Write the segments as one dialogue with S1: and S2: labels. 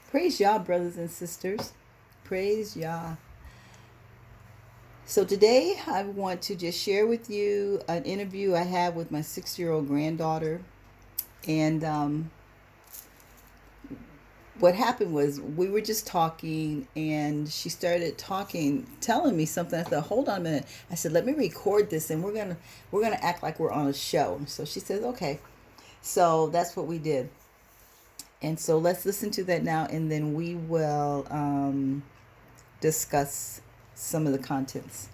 S1: Praise Yah, brothers and sisters. Praise Yah. So today I want to just share with you an interview I had with my 6-year-old granddaughter. And what happened was we were just talking and she started talking, telling me something. I thought, hold on a minute. I said, let me record this and we're gonna act like we're on a show. So she says, okay. So that's what we did. And so let's listen to that now and then we will discuss some of the contents.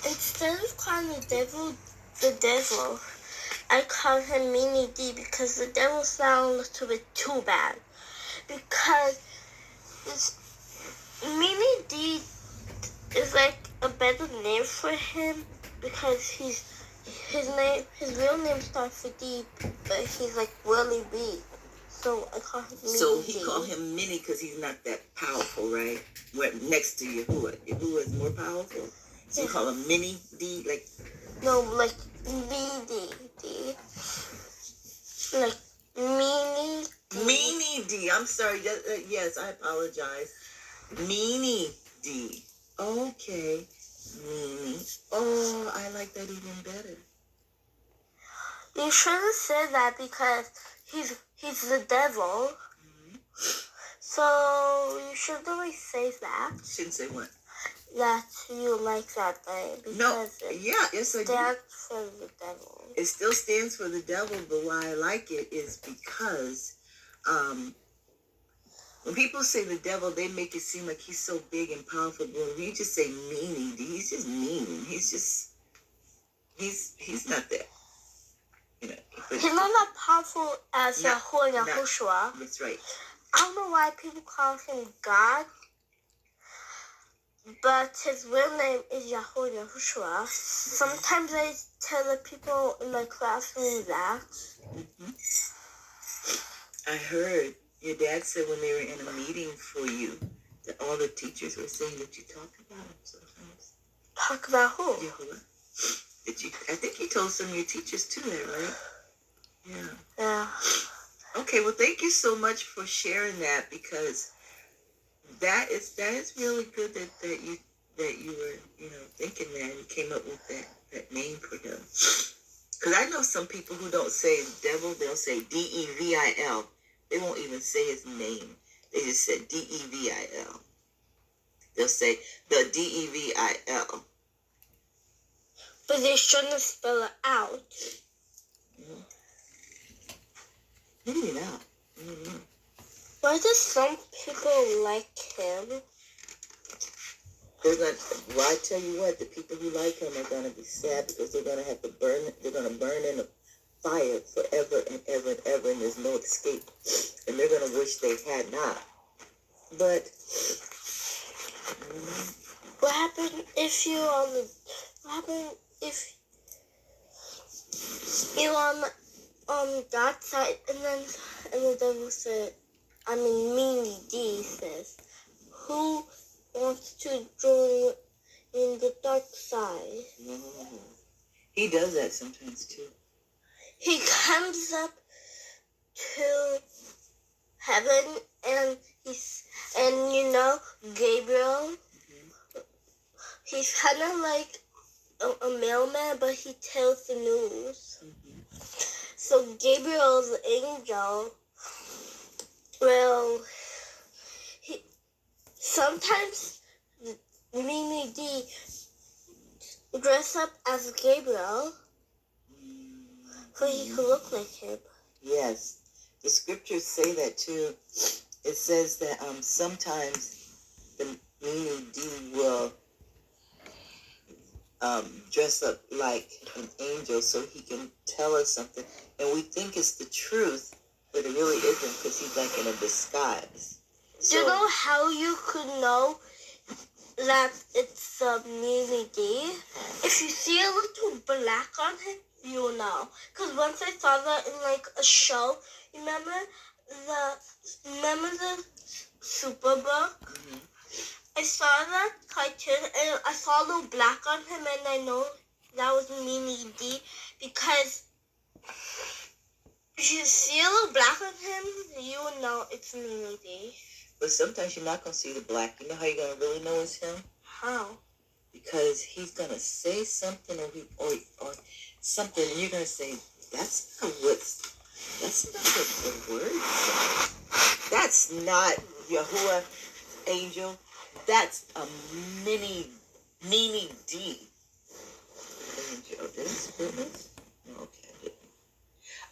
S2: Instead of calling the devil, I call him Mini D because the devil sounds a little bit too bad. Because Mini D is like a better name for him because his real name starts with D, but he's like Willie B. So I call him Mini D.
S3: So he called him Mini because he's not that powerful, right? Next to Yahuwah. Yahuwah is more powerful. So you call him Mini D, like...
S2: No, like Mini D. Like Mini D.
S3: Mini D. I'm sorry. Yes, I apologize. Mini D. Okay. Mini. Oh, I like that even better.
S2: You shouldn't have said that because he's the devil. Mm-hmm. So you shouldn't always say that.
S3: Shouldn't say what?
S2: That you like that name because it stands for the devil.
S3: It still stands for the devil, but why I like it is because when people say the devil, they make it seem like he's so big and powerful. But when you just say meanie, he's just mean. He's not that. You know,
S2: he's not that powerful as Yahuwah and Yahushua.
S3: That's right.
S2: I don't know why people call him God. But his real name is Yahuwah Yahushua. Sometimes I tell the people in my classroom that.
S3: Mm-hmm. I heard your dad said when they were in a meeting for you that all the teachers were saying that you talk about him sometimes.
S2: Talk about who?
S3: Yahuwah. I think you told some of your teachers too that, right? Yeah.
S2: Yeah.
S3: Okay, well thank you so much for sharing that because that is really good that you were thinking that and you came up with that name for him. Because I know some people who don't say devil, they'll say Devil. They won't even say his name. They just said Devil. They'll say the Devil.
S2: But they shouldn't spell it out.
S3: Mm-hmm. Maybe not. Mm-hmm.
S2: Why do some people like him?
S3: Well, I tell you what, the people who like him are going to be sad because they're going to have to burn. They're going to burn in a fire forever and ever and ever, and there's no escape. And they're going to wish they had not. But
S2: what happened if you're on that side, and the devil said, Mini D says, who wants to join in the dark side?
S3: Mm-hmm. He does that sometimes too.
S2: He comes up to heaven and Gabriel. Mm-hmm. He's kind of like a mailman, but he tells the news. Mm-hmm. So Gabriel's the angel. Well, sometimes Mimi D dress up as Gabriel so he could look like him.
S3: Yes, the scriptures say that too. It says that sometimes the Mimi D will dress up like an angel so he can tell us something, and we think it's the truth, but it really isn't because he's like in a disguise.
S2: Do you know how you could know that it's Mimi D? If you see a little black on him, you'll know. Because once I saw that in like a show, remember the Superbook? Mm-hmm. I saw that cartoon and I saw a little black on him, and I know that was Mimi D because If you see a little black on him, you will know it's Mimi D.
S3: But sometimes you're not gonna see the black. You know how you're gonna really know it's him?
S2: How?
S3: Because he's gonna say something or something, and you're gonna say, "That's not what the word says. That's not Yahuwah angel. That's a mini D angel. Did I spell this? No, okay, I didn't.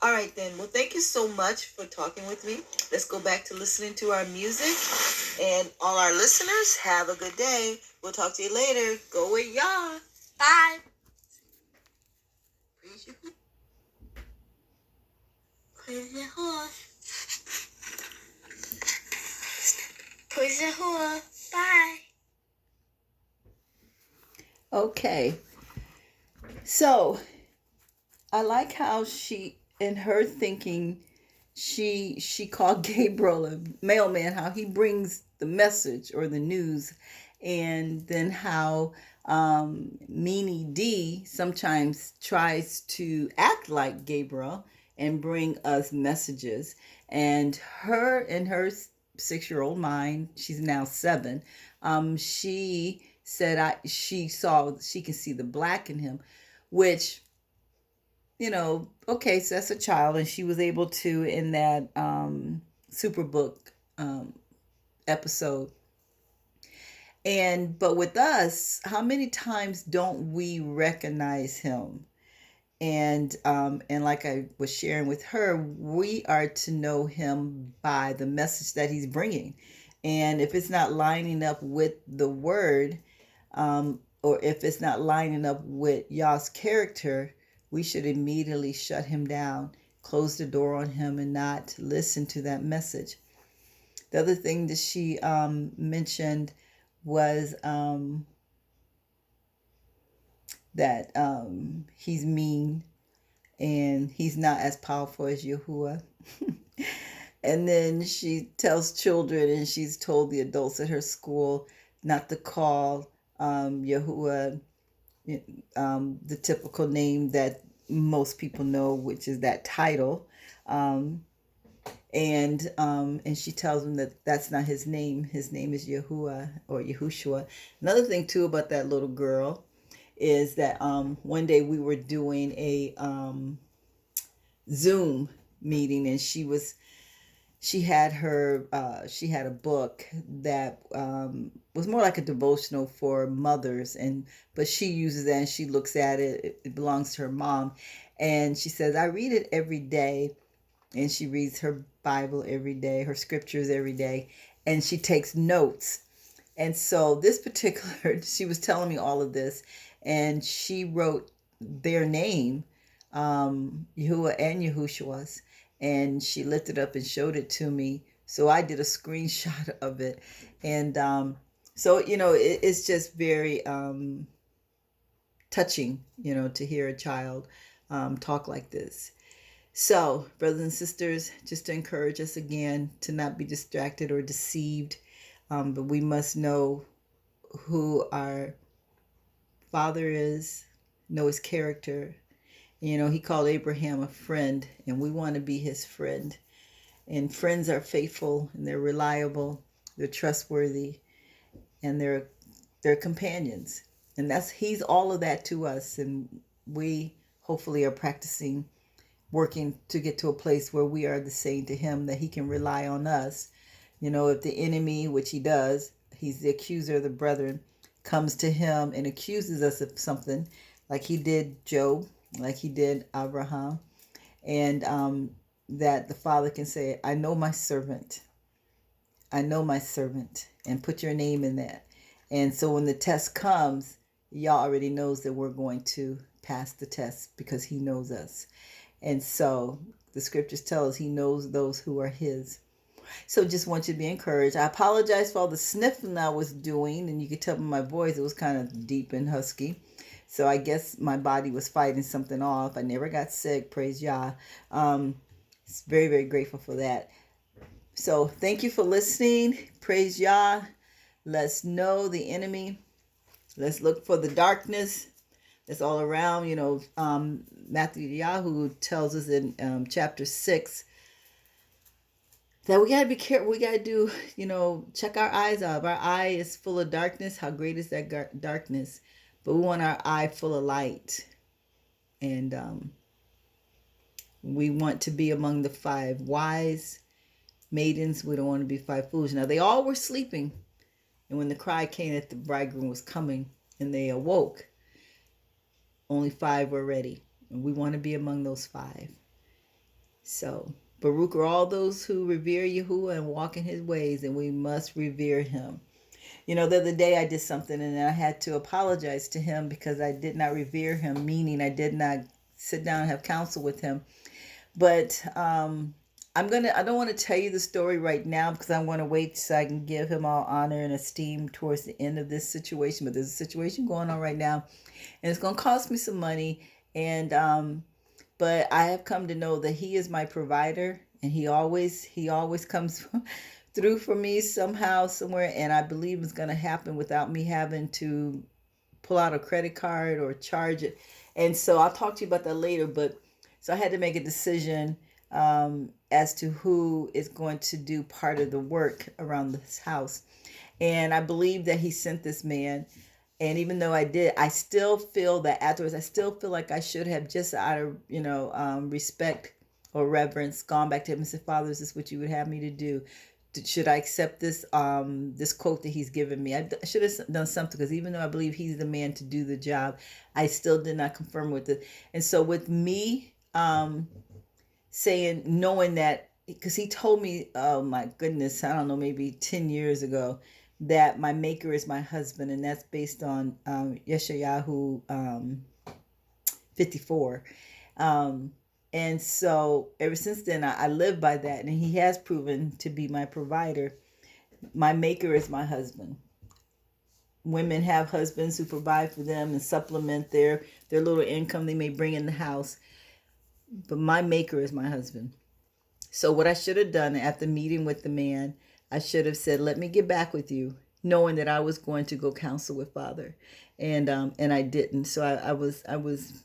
S3: All right then. Well, thank you so much for talking with me. Let's go back to listening to our music. And all our listeners, have a good day. We'll talk to you later. Go with Yah.
S2: Bye.
S3: Praise you.
S2: Praise Yahuwah. Praise Yahuwah. Bye.
S1: Okay. So I like how she, in her thinking, she called Gabriel a mailman, how he brings the message or the news, and then how Meanie D sometimes tries to act like Gabriel and bring us messages. And her, in her 6-year-old mind, she's now 7. She said she saw, she can see the black in him, which, okay, so that's a child, and she was able to, in that Superbook episode. But with us, how many times don't we recognize him? And like I was sharing with her, we are to know him by the message that he's bringing. And if it's not lining up with the word, or if it's not lining up with Yah's character, we should immediately shut him down, close the door on him, and not listen to that message. The other thing that she mentioned was that he's mean and he's not as powerful as Yahuwah. And then she tells children, and she's told the adults at her school not to call Yahuwah the typical name that most people know, which is that title. And she tells them that that's not his name. His name is Yahuwah or Yahushua. Another thing too about that little girl is that one day we were doing a Zoom meeting, and she had a book that was more like a devotional for mothers, but she uses that and she looks at it. It belongs to her mom, and she says, I read it every day. And she reads her Bible every day, her scriptures every day, and she takes notes. And so this particular, she was telling me all of this, and she wrote their name, Yahuwah and Yahushua's, and she lifted up and showed it to me. So I did a screenshot of it. And so, it's just very touching, to hear a child talk like this. So, brothers and sisters, just to encourage us again to not be distracted or deceived, but we must know who our Father is, know his character. He called Abraham a friend, and we want to be his friend. And friends are faithful, and they're reliable, they're trustworthy, and they're companions. And he's all of that to us, and we hopefully are practicing working to get to a place where we are the same to him, that he can rely on us. If the enemy, which he does, he's the accuser of the brethren, comes to him and accuses us of something, like he did Job, like he did Abraham, and that the Father can say, I know my servant, and put your name in that. And so when the test comes, y'all already knows that we're going to pass the test because he knows us. And so the scriptures tell us he knows those who are his. So just want you to be encouraged. I apologize for all the sniffling I was doing, and you could tell by my voice it was kind of deep and husky. So I guess my body was fighting something off. I never got sick, praise Yah. Very, very grateful for that. So thank you for listening. Praise Yah. Let's know the enemy. Let's look for the darkness It's all around. Matthew Yahoo tells us in chapter 6 that we gotta be careful. We gotta do, check our eyes out. If our eye is full of darkness, how great is that darkness? But we want our eye full of light, and we want to be among the 5 wise maidens. We don't want to be 5 foolish. Now they all were sleeping, and when the cry came that the bridegroom was coming, and they awoke, only 5 were ready, and we want to be among those 5. So Baruch are all those who revere Yahuwah and walk in his ways, and we must revere him. The other day I did something and I had to apologize to him because I did not revere him, meaning I did not sit down and have counsel with him. But I don't want to tell you the story right now because I want to wait so I can give him all honor and esteem towards the end of this situation. But there's a situation going on right now, and it's going to cost me some money. And but I have come to know that he is my provider, and he always comes through for me somehow, somewhere. And I believe it's going to happen without me having to pull out a credit card or charge it. And so I'll talk to you about that later. But so I had to make a decision as to who is going to do part of the work around this house. And I believe that he sent this man. And even though I did, I still feel that afterwards, I still feel like I should have, just out of, respect or reverence, gone back to him and said, Father, is this what you would have me to do? Should I accept this this quote that he's given me? I should have done something, because even though I believe he's the man to do the job, I still did not confirm with it. And so with me knowing that, because he told me, oh my goodness, I don't know, maybe 10 years ago, that my maker is my husband, and that's based on Yeshayahu 54. And so ever since then, I live by that, and he has proven to be my provider. My maker is my husband. Women have husbands who provide for them and supplement their little income they may bring in the house. But my maker is my husband. So what I should have done after meeting with the man, I should have said, let me get back with you, knowing that I was going to go counsel with Father. And I didn't. So I was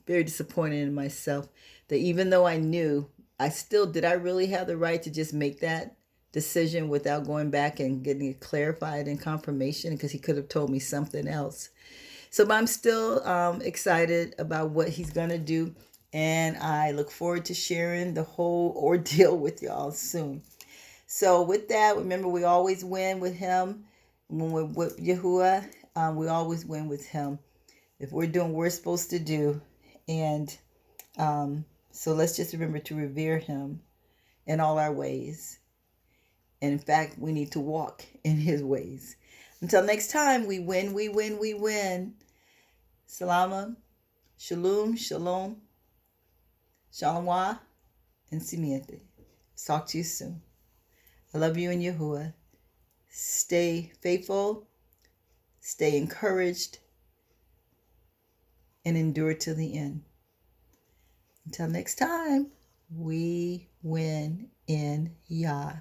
S1: very disappointed in myself that even though I knew, did I really have the right to just make that decision without going back and getting it clarified and confirmation? Because he could have told me something else. So but I'm still excited about what he's going to do. And I look forward to sharing the whole ordeal with y'all soon. So with that, remember, we always win with him. When we're with Yahuwah, we always win with him if we're doing what we're supposed to do. And so let's just remember to revere him in all our ways. And in fact, we need to walk in his ways. Until next time, we win, we win, we win. Salama, shalom, shalom, shalom, and simiente. Talk to you soon. I love you in Yahuwah. Stay faithful, stay encouraged, and endure till the end. Until next time, we win in Yah.